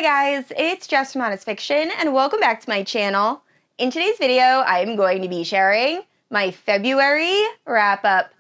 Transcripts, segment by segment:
Hi guys, it's Jess from Honest Fiction, and welcome back to my channel. In today's video, I'm going to be sharing my February wrap-up.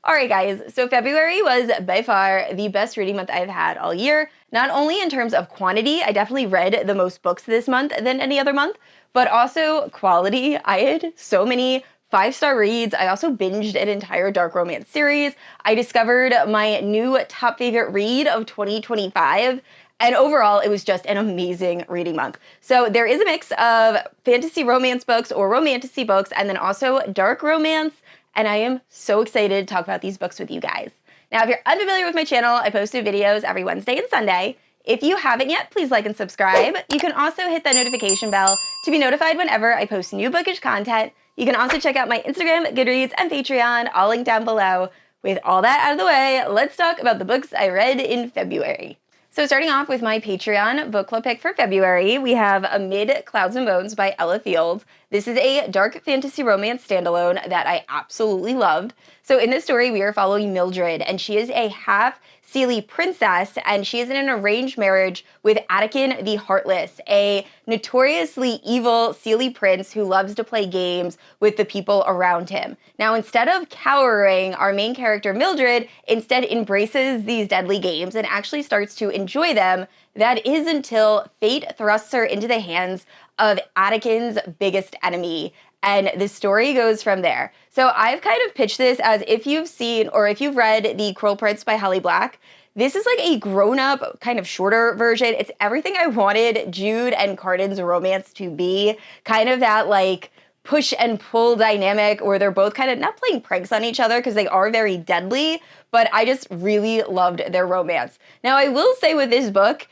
Alright guys, so February was by far the best reading month I've had all year. Not only in terms of quantity, I definitely read the most books this month than any other month, but also quality. I had so many 5-star reads. I also binged an entire dark romance series. I discovered my new top favorite read of 2025. And overall, it was just an amazing reading month. So there is a mix of fantasy romance books or romantasy books, and then also dark romance. And I am so excited to talk about these books with you guys. Now, if you're unfamiliar with my channel, I post new videos every Wednesday and Sunday. If you haven't yet, please like and subscribe. You can also hit that notification bell to be notified whenever I post new bookish content. You can also check out my Instagram, Goodreads, and Patreon, all linked down below. With all that out of the way, let's talk about the books I read in February. So starting off with my Patreon book club pick for February, we have Amid Clouds and Bones by Ella Fields. This is a dark fantasy romance standalone that I absolutely loved. So in this story, we are following Mildred, and she is a half-Seelie princess, and she is in an arranged marriage with Attican the Heartless, a notoriously evil Seelie prince who loves to play games with the people around him. Now, instead of cowering, our main character, Mildred, instead embraces these deadly games and actually starts to enjoy them. That is until fate thrusts her into the hands of Attican's biggest enemy, and the story goes from there. So I've kind of pitched this as if you've seen or if you've read The Cruel Prince by Holly Black, this is like a grown-up, kind of shorter version. It's everything I wanted Jude and Cardin's romance to be. Kind of that like push and pull dynamic where they're both kind of not playing pranks on each other because they are very deadly, but I just really loved their romance. Now I will say with this book,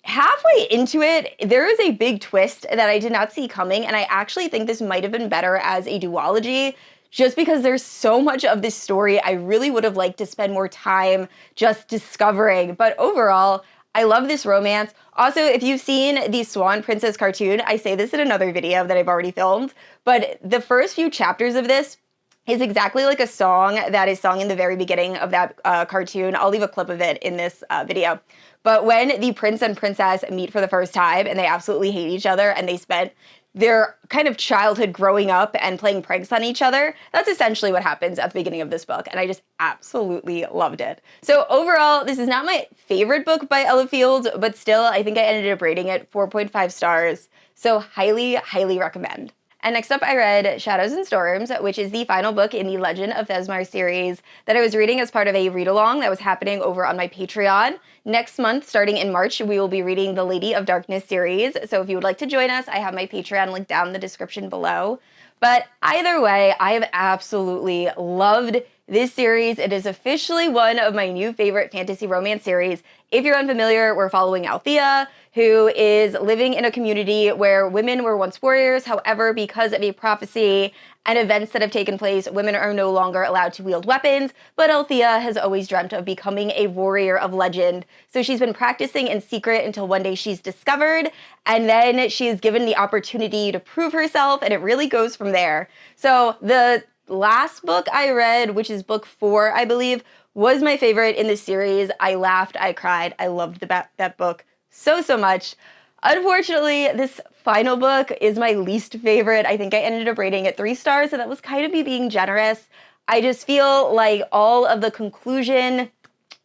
halfway into it, there is a big twist that I did not see coming, and I actually think this might have been better as a duology, just because there's so much of this story I really would have liked to spend more time just discovering. But overall, I love this romance. Also, if you've seen the Swan Princess cartoon, I say this in another video that I've already filmed, but the first few chapters of this is exactly like a song that is sung in the very beginning of that cartoon. I'll leave a clip of it in this video. But when the prince and princess meet for the first time and they absolutely hate each other and they spent their kind of childhood growing up and playing pranks on each other, that's essentially what happens at the beginning of this book, and I just absolutely loved it. So overall, this is not my favorite book by Ella Fields, but still, I think I ended up rating it 4.5 stars, so highly, highly recommend. And next up, I read Shadows and Storms, which is the final book in the Legend of Thezmarr series that I was reading as part of a read-along that was happening over on my Patreon. Next month, starting in March, we will be reading the Lady of Darkness series, so if you would like to join us, I have my Patreon link down in the description below. But either way, I have absolutely loved this series. It is officially one of my new favorite fantasy romance series. If you're unfamiliar, we're following Althea, who is living in a community where women were once warriors. However, because of a prophecy and events that have taken place, women are no longer allowed to wield weapons, but Althea has always dreamt of becoming a warrior of legend. So she's been practicing in secret until one day she's discovered, and then she's given the opportunity to prove herself, and it really goes from there. So the last book I read, which is book 4, I believe, was my favorite in the series. I laughed, I cried, I loved that book so much. Unfortunately, this final book is my least favorite. I think I ended up rating it 3 stars, and that was kind of me being generous. I just feel like all of the conclusion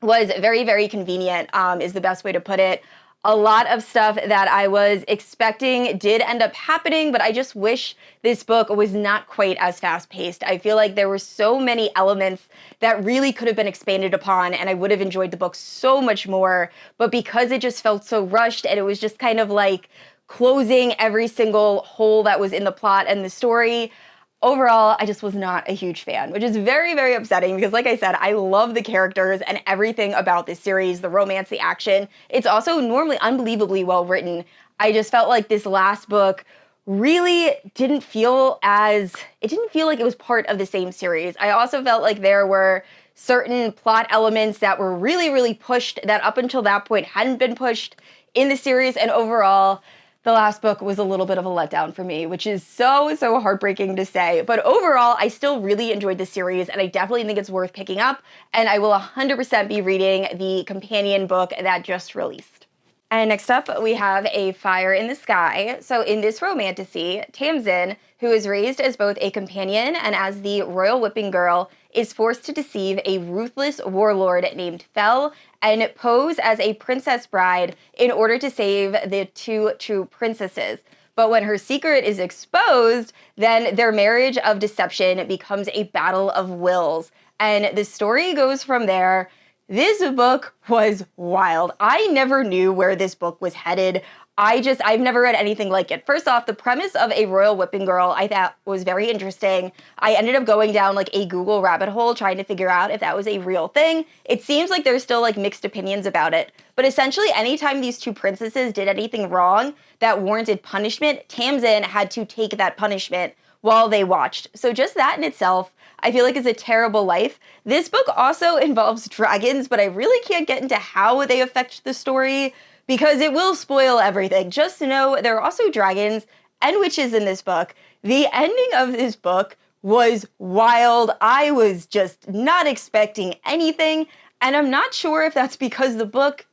was very, very convenient, is the best way to put it. A lot of stuff that I was expecting did end up happening, but I just wish this book was not quite as fast-paced. I feel like there were so many elements that really could have been expanded upon, and I would have enjoyed the book so much more, but because it just felt so rushed, and it was just kind of like closing every single hole that was in the plot and the story, overall, I just was not a huge fan, which is very, very upsetting because, like I said, I love the characters and everything about this series, the romance, the action. It's also normally unbelievably well written. I just felt like this last book really didn't feel like it was part of the same series. I also felt like there were certain plot elements that were really, really pushed that up until that point hadn't been pushed in the series, and overall, The last book was a little bit of a letdown for me, which is so heartbreaking to say. But overall, I still really enjoyed the series, and I definitely think it's worth picking up, and I will 100% be reading the companion book that just released. And next up, we have A Fire in the Sky. So in this romantasy, Tamsin, who is raised as both a companion and as the royal whipping girl, is forced to deceive a ruthless warlord named Fel and pose as a princess bride in order to save the two true princesses. But when her secret is exposed, then their marriage of deception becomes a battle of wills. And the story goes from there. This book was wild. I never knew where this book was headed. I've never read anything like it. First off, the premise of a royal whipping girl I thought was very interesting. I ended up going down like a Google rabbit hole trying to figure out if that was a real thing. It seems like there's still like mixed opinions about it. But essentially, anytime these two princesses did anything wrong that warranted punishment, Tamsin had to take that punishment while they watched. So just that in itself, I feel like is a terrible life. This book also involves dragons, but I really can't get into how they affect the story because it will spoil everything. Just know there are also dragons and witches in this book. The ending of this book was wild. I was just not expecting anything, and I'm not sure if that's because the book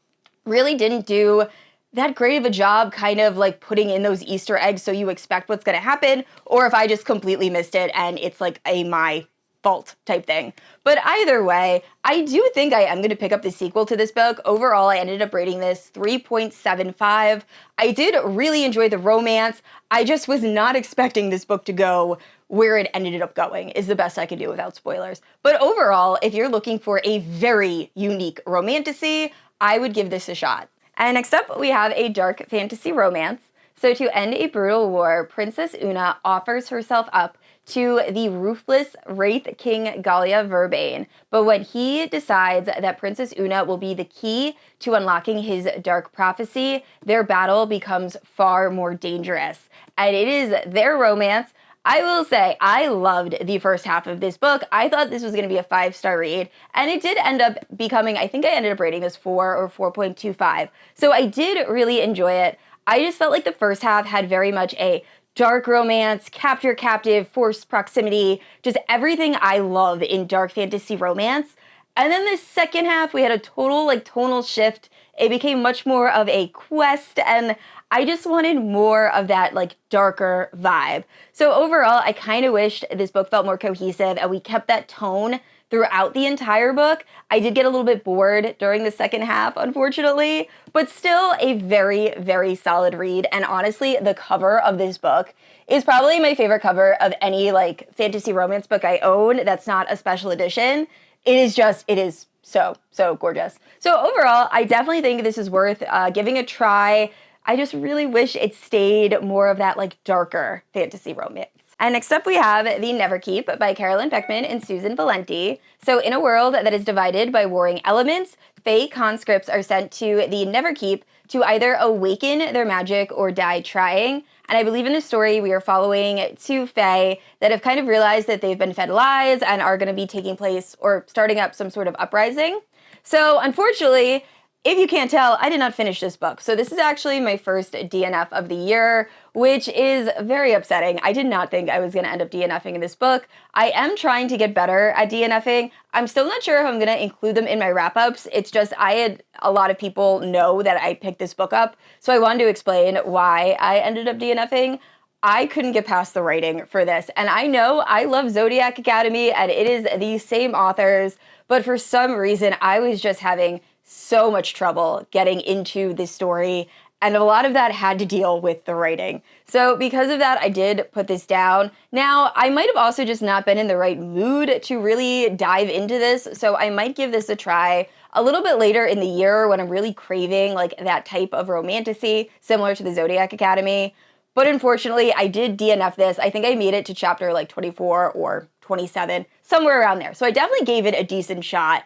really didn't do that great of a job kind of like putting in those Easter eggs so you expect what's going to happen, or if I just completely missed it and it's like my fault type thing. But either way, I do think I am going to pick up the sequel to this book. Overall, I ended up rating this 3.75. I did really enjoy the romance. I just was not expecting this book to go where it ended up going, is the best I can do without spoilers. But overall, if you're looking for a very unique romantasy, I would give this a shot. And next up, we have a dark fantasy romance. So to end a brutal war, Princess Una offers herself up to the ruthless Wraith King Gallia Verbane. But when he decides that Princess Una will be the key to unlocking his dark prophecy, their battle becomes far more dangerous. And it is their romance. I will say, I loved the first half of this book. I thought this was going to be a 5-star read, and it did end up becoming, I think I ended up rating this 4 or 4.25. So I did really enjoy it. I just felt like the first half had very much a dark romance, capture captive, forced proximity, just everything I love in dark fantasy romance. And then the second half, we had a total like tonal shift. It became much more of a quest, and I just wanted more of that like darker vibe. So overall, I kind of wished this book felt more cohesive and we kept that tone throughout the entire book. I did get a little bit bored during the second half, unfortunately, but still a very, very solid read. And honestly, the cover of this book is probably my favorite cover of any like fantasy romance book I own that's not a special edition. It is so gorgeous. So overall, I definitely think this is worth giving a try. I just really wish it stayed more of that like darker fantasy romance. And next up we have The Neverkeep by Carolyn Peckham and Susanne Valenti. So in a world that is divided by warring elements, Fae conscripts are sent to the Neverkeep to either awaken their magic or die trying. And I believe in this story we are following two Fae that have kind of realized that they've been fed lies and are going to be taking place or starting up some sort of uprising. So unfortunately, if you can't tell, I did not finish this book. So this is actually my first DNF of the year, which is very upsetting. I did not think I was going to end up DNFing in this book. I am trying to get better at DNFing. I'm still not sure if I'm going to include them in my wrap-ups. It's just I had a lot of people know that I picked this book up, so I wanted to explain why I ended up DNFing. I couldn't get past the writing for this, and I know I love Zodiac Academy, and it is the same authors, but for some reason I was just having so much trouble getting into this story, and a lot of that had to deal with the writing. So because of that, I did put this down. Now, I might have also just not been in the right mood to really dive into this, so I might give this a try a little bit later in the year when I'm really craving like that type of romantasy, similar to the Zodiac Academy. But unfortunately, I did DNF this. I think I made it to chapter like 24 or 27, somewhere around there. So I definitely gave it a decent shot.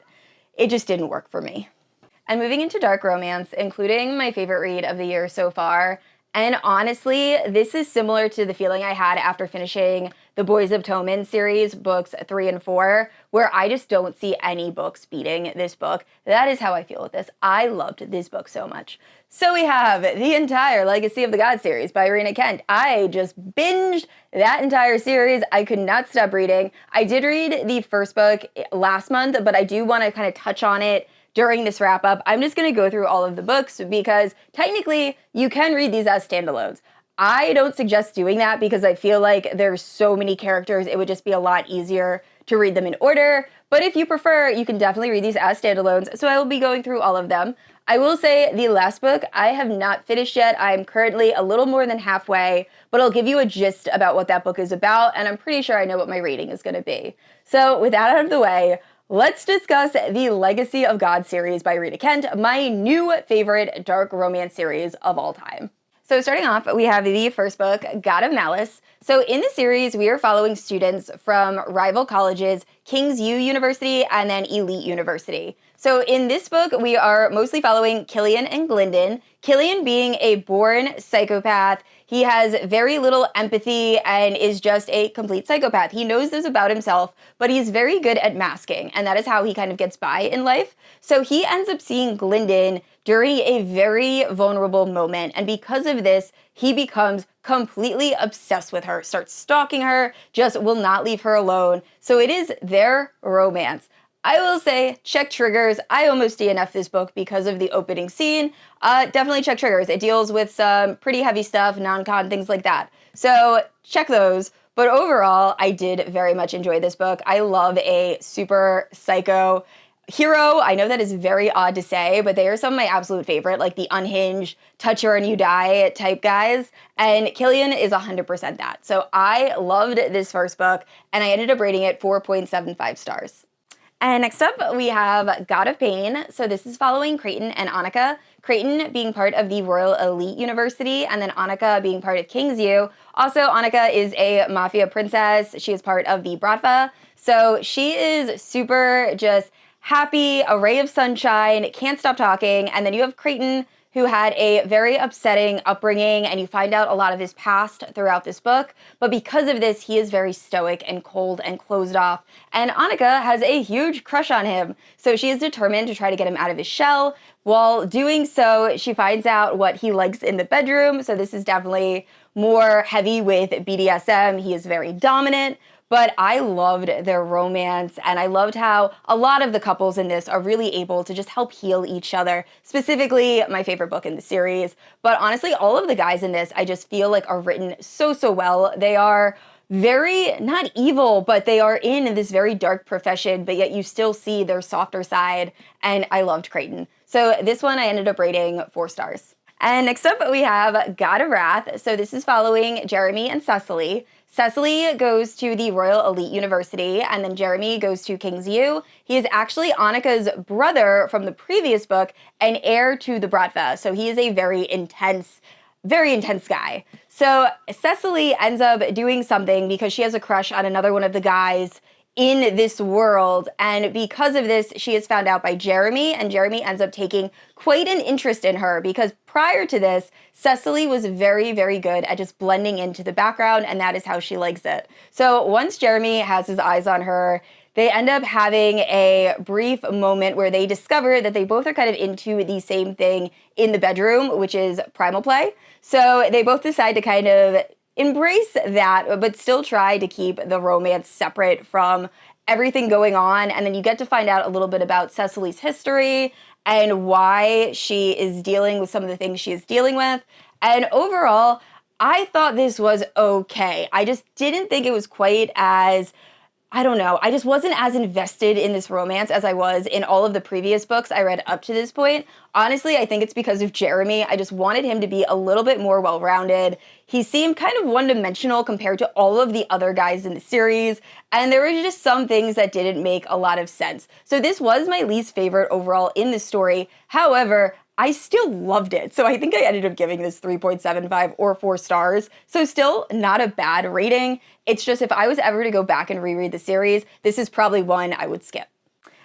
It just didn't work for me. And moving into dark romance, including my favorite read of the year so far. And honestly, this is similar to the feeling I had after finishing the Boys of Tommen series, books 3 and 4, where I just don't see any books beating this book. That is how I feel with this. I loved this book so much. So we have the entire Legacy of the Gods series by Rina Kent. I just binged that entire series. I could not stop reading. I did read the first book last month, but I do want to kind of touch on it during this wrap up. I'm just going to go through all of the books because technically you can read these as standalones. I don't suggest doing that because I feel like there's so many characters, it would just be a lot easier to read them in order. But if you prefer, you can definitely read these as standalones. So I will be going through all of them. I will say the last book I have not finished yet. I'm currently a little more than halfway, but I'll give you a gist about what that book is about, and I'm pretty sure I know what my rating is going to be. So with that out of the way, let's discuss the Legacy of God series by Rina Kent, my new favorite dark romance series of all time. So starting off, we have the first book, God of Malice. So in the series, we are following students from rival colleges, King's U University and then Elite University. So in this book, we are mostly following Killian and Glyndon. Killian being a born psychopath, he has very little empathy and is just a complete psychopath. He knows this about himself, but he's very good at masking, and that is how he kind of gets by in life. So he ends up seeing Glyndon during a very vulnerable moment, and because of this, he becomes completely obsessed with her, starts stalking her, just will not leave her alone. So it is their romance. I will say, check triggers. I almost DNF this book because of the opening scene. Definitely check triggers. It deals with some pretty heavy stuff, non-con, things like that. So check those. But overall, I did very much enjoy this book. I love a super psycho hero. I know that is very odd to say, but they are some of my absolute favorite, like the unhinged, touch her and you die type guys. And Killian is 100% that. So I loved this first book, and I ended up rating it 4.75 stars. And next up, we have God of Pain. So this is following Creighton and Annika. Creighton being part of the Royal Elite University, and then Annika being part of King's U. Also, Annika is a mafia princess. She is part of the Bratva. So she is super just happy, a ray of sunshine, can't stop talking. And then you have Creighton, who had a very upsetting upbringing, and you find out a lot of his past throughout this book. But because of this, he is very stoic and cold and closed off. And Annika has a huge crush on him. So she is determined to try to get him out of his shell. While doing so, she finds out what he likes in the bedroom. So this is definitely more heavy with BDSM. He is very dominant. But I loved their romance, and I loved how a lot of the couples in this are really able to just help heal each other. Specifically, my favorite book in the series. But honestly, all of the guys in this, I just feel like are written so well. They are very, not evil, but they are in this very dark profession, but yet you still see their softer side, and I loved Creighton. So this one I ended up rating 4 stars. And next up, we have God of Wrath. So this is following Jeremy and Cecily. Cecily goes to the Royal Elite University, and then Jeremy goes to King's U. He is actually Annika's brother from the previous book and heir to the Bratva. So he is a very intense guy. So Cecily ends up doing something because she has a crush on another one of the guys in this world, and because of this, she is found out by Jeremy, and Jeremy ends up taking quite an interest in her because prior to this, Cecily was very good at just blending into the background, and that is how she likes it. So once Jeremy has his eyes on her, they end up having a brief moment where they discover that they both are kind of into the same thing in the bedroom, which is primal play. So they both decide to kind of embrace that, but still try to keep the romance separate from everything going on. And then you get to find out a little bit about Cecily's history and why she is dealing with some of the things she is dealing with. And overall, I thought this was okay. I just didn't think it was quite as, I don't know, I just wasn't as invested in this romance as I was in all of the previous books I read up to this point. Honestly, I think it's because of Jeremy. I just wanted him to be a little bit more well-rounded. He seemed kind of one-dimensional compared to all of the other guys in the series, and there were just some things that didn't make a lot of sense. So this was my least favorite overall in the story. However, I still loved it. So I think I ended up giving this 3.75 or 4 stars. So still not a bad rating. It's just if I was ever to go back and reread the series, this is probably one I would skip.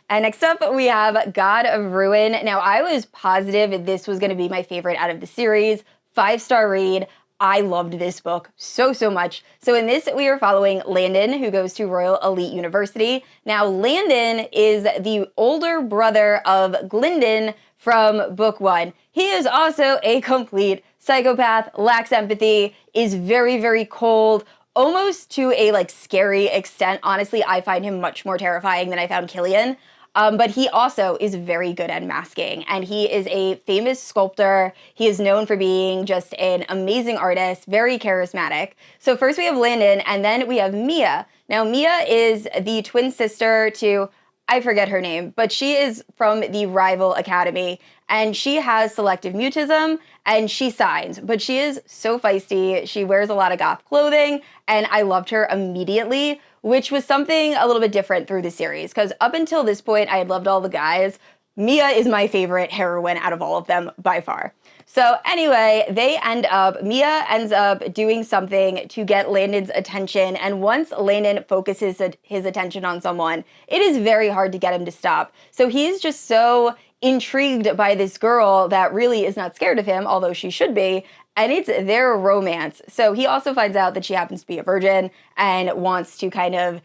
And next up, we have God of Ruin. Now, I was positive this was going to be my favorite out of the series. 5-star read. I loved this book so, so much. So in this, we are following Landon, who goes to Royal Elite University. Now, Landon is the older brother of Glyndon from book 1. He is also a complete psychopath, lacks empathy, is very, very cold, almost to a like scary extent. Honestly, I find him much more terrifying than I found Killian. But he also is very good at masking, and he is a famous sculptor. He is known for being just an amazing artist, very charismatic. So first we have Landon, and then we have Mia. Now, Mia is the twin sister to, I forget her name, but she is from the rival academy, and she has selective mutism, and she signs, but she is so feisty. She wears a lot of goth clothing, and I loved her immediately, which was something a little bit different through the series, because up until this point, I had loved all the guys. Mia is my favorite heroine out of all of them by far. So anyway, Mia ends up doing something to get Landon's attention, and once Landon focuses his attention on someone, it is very hard to get him to stop. So he's just so intrigued by this girl that really is not scared of him, although she should be, and it's their romance. So he also finds out that she happens to be a virgin and wants to kind of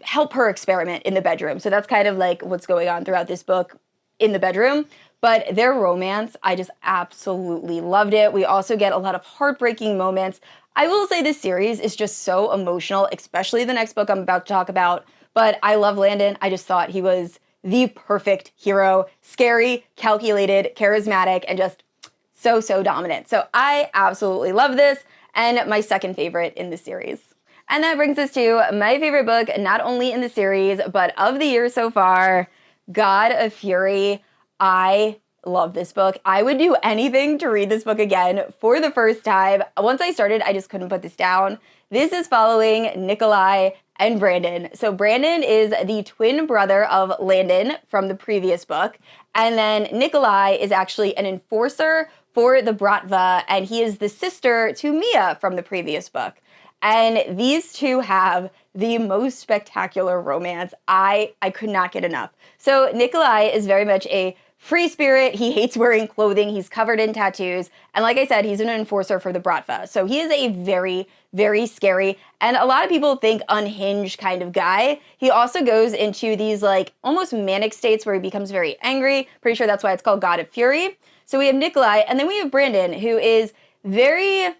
help her experiment in the bedroom. So that's kind of like what's going on throughout this book in the bedroom. But their romance, I just absolutely loved it. We also get a lot of heartbreaking moments. I will say this series is just so emotional, especially the next book I'm about to talk about. But I love Landon. I just thought he was the perfect hero. Scary, calculated, charismatic, and just so, so dominant. So I absolutely love this, and my second favorite in the series. And that brings us to my favorite book, not only in the series, but of the year so far, God of Fury. I love this book. I would do anything to read this book again for the first time. Once I started, I just couldn't put this down. This is following Nikolai and Brandon. So Brandon is the twin brother of Landon from the previous book. And then Nikolai is actually an enforcer for the Bratva, and he is the sister to Mia from the previous book. And these two have the most spectacular romance. I could not get enough. So Nikolai is very much a free spirit. He hates wearing clothing. He's covered in tattoos. And like I said, he's an enforcer for the Bratva. So he is a very, very scary, and a lot of people think unhinged kind of guy. He also goes into these like almost manic states where he becomes very angry. Pretty sure that's why it's called God of Fury. So we have Nikolai, and then we have Brandon, who is very, I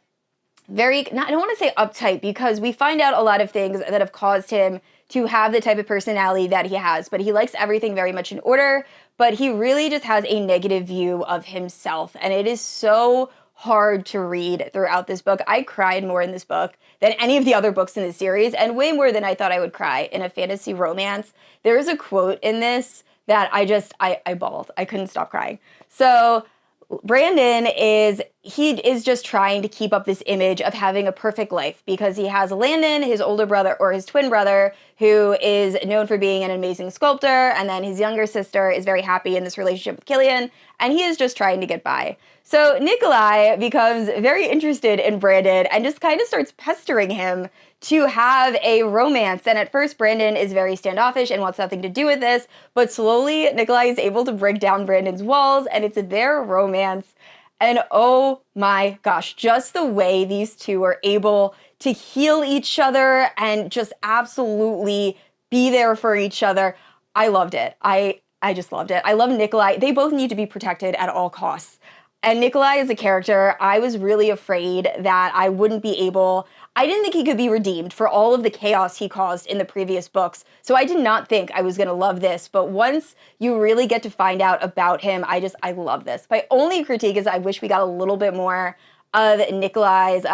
don't want to say uptight, because we find out a lot of things that have caused him to have the type of personality that he has, but he likes everything very much in order, but he really just has a negative view of himself, and it is so hard to read throughout this book. I cried more in this book than any of the other books in the series, and way more than I thought I would cry in a fantasy romance. There is a quote in this that I bawled. I couldn't stop crying. So Brandon is just trying to keep up this image of having a perfect life, because he has Landon, his older brother, or his twin brother, who is known for being an amazing sculptor, and then his younger sister is very happy in this relationship with Killian, and he is just trying to get by. So Nikolai becomes very interested in Brandon and just kind of starts pestering him to have a romance. And at first, Brandon is very standoffish and wants nothing to do with this, but slowly Nikolai is able to break down Brandon's walls, and it's their romance. And oh my gosh, just the way these two are able to heal each other and just absolutely be there for each other. I loved it. I just loved it. I love Nikolai. They both need to be protected at all costs. And Nikolai as a character, I was really afraid that I didn't think he could be redeemed for all of the chaos he caused in the previous books. So I did not think I was going to love this. But once you really get to find out about him, I love this. My only critique is I wish we got a little bit more of Nikolai's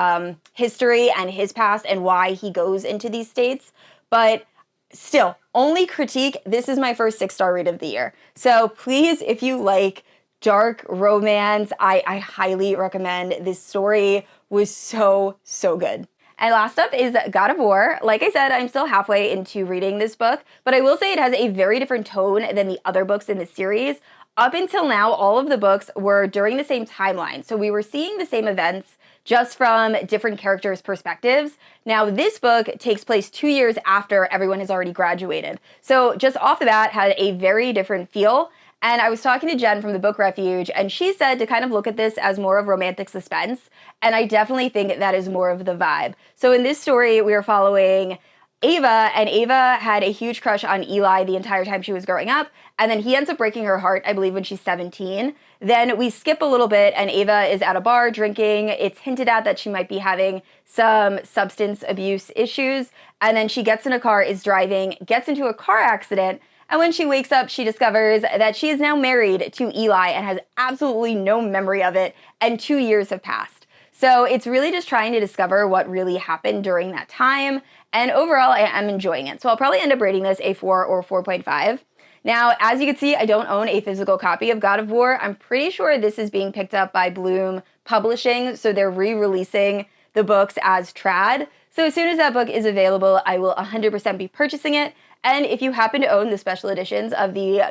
history and his past and why he goes into these states. But still, only critique, this is my first 6-star read of the year. So please, if you like dark romance, I highly recommend. This story was so, so good. And last up is God of War. Like I said, I'm still halfway into reading this book, but I will say it has a very different tone than the other books in the series. Up until now, all of the books were during the same timeline, so we were seeing the same events just from different characters' perspectives. Now, this book takes place 2 years after everyone has already graduated. So just off the bat, had a very different feel. And I was talking to Jen from the Book Refuge, and she said to kind of look at this as more of romantic suspense. And I definitely think that is more of the vibe. So in this story, we are following Ava, and Ava had a huge crush on Eli the entire time she was growing up, and then he ends up breaking her heart, I believe, when she's 17. Then we skip a little bit, and Ava is at a bar drinking. It's hinted at that she might be having some substance abuse issues, and then she gets in a car, is driving, gets into a car accident, and when she wakes up, she discovers that she is now married to Eli and has absolutely no memory of it, and 2 years have passed. So it's really just trying to discover what really happened during that time. And overall, I am enjoying it. So I'll probably end up rating this a 4 or 4.5. Now, as you can see, I don't own a physical copy of God of War. I'm pretty sure this is being picked up by Bloom Publishing, so they're re-releasing the books as trad. So as soon as that book is available, I will 100% be purchasing it. And if you happen to own the special editions of the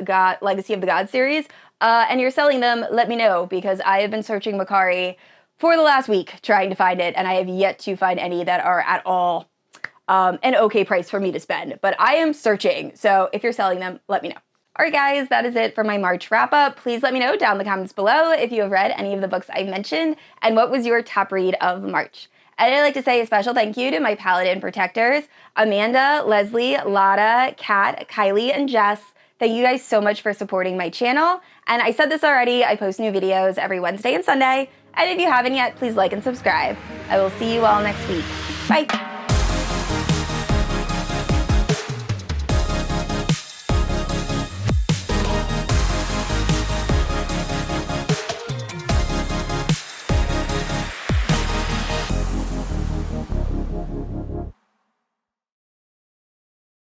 Legacy of the Gods series, and you're selling them, let me know, because I have been searching Macari for the last week trying to find it, and I have yet to find any that are at all an okay price for me to spend. But I am searching, so if you're selling them, let me know. All right, guys, that is it for my March wrap-up. Please let me know down in the comments below if you have read any of the books I mentioned, and what was your top read of March. And I'd like to say a special thank you to my Paladin protectors, Amanda, Leslie, Lotta, Kat, Kylie, and Jess. Thank you guys so much for supporting my channel. And I said this already, I post new videos every Wednesday and Sunday. And if you haven't yet, please like and subscribe. I will see you all next week. Bye.